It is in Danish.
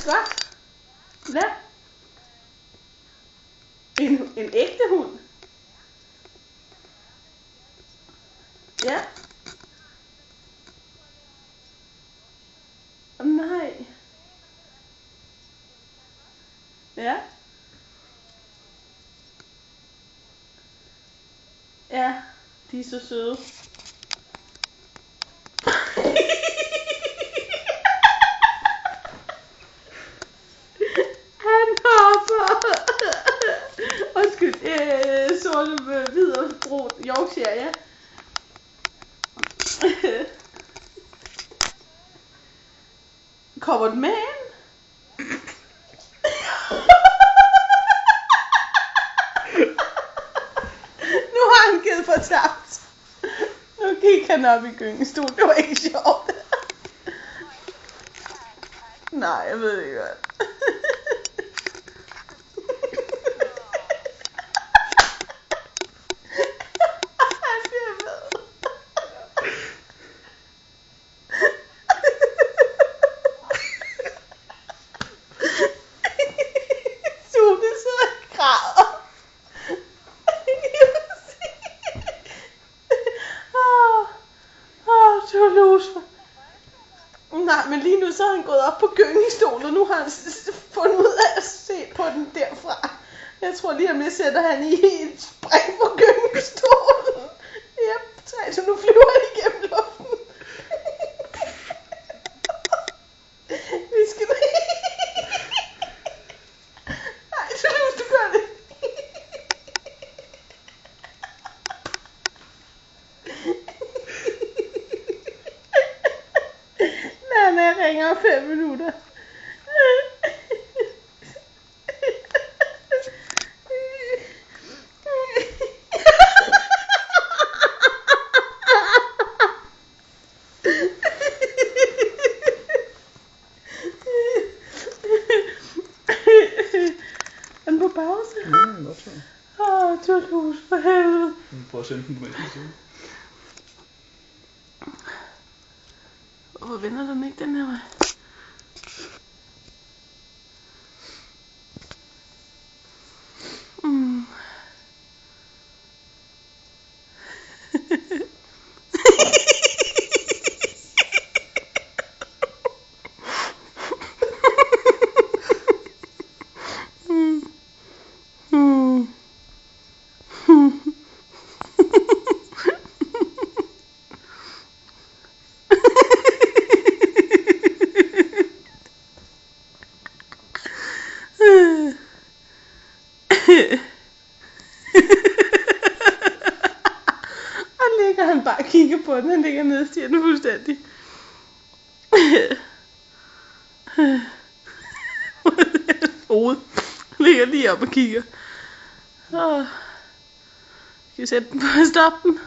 godt. Hvad? En ægte hund? Ja. Nej. Ja. Ja, de er så søde. Han hopper. Undskyld, sorte med hvid og brun Yorkshire, ja. Kommer den med ind? Nu har han givet fortabt. Nu gik han op i gyngestol. Det var ikke sjovt. Nej, jeg ved det godt. Han bliver ved. Sune sidder og græder. Toulouse. Nej, men lige nu så har han gået op på gyngestolen, og nu har han fundet ud af at se på den derfra. Jeg tror lige om lidt sætter han i et spring på gyngestolen. Yep, 3, så nu flyver han igennem luften. Vi skal... Nej, Toulouse, du gør det. Jeg ringer om 5 minutter. Er den på pause? Ja, det er godt så. Toulouse, for helvede. Prøv at sende den på mig. Hvorfor vender den ikke den her vej? Og ligger han bare og kigger på den. Han ligger nede og stiger den fuldstændig. Hovedet ligger lige op og kigger. Skal vi sætte den på at stoppe den?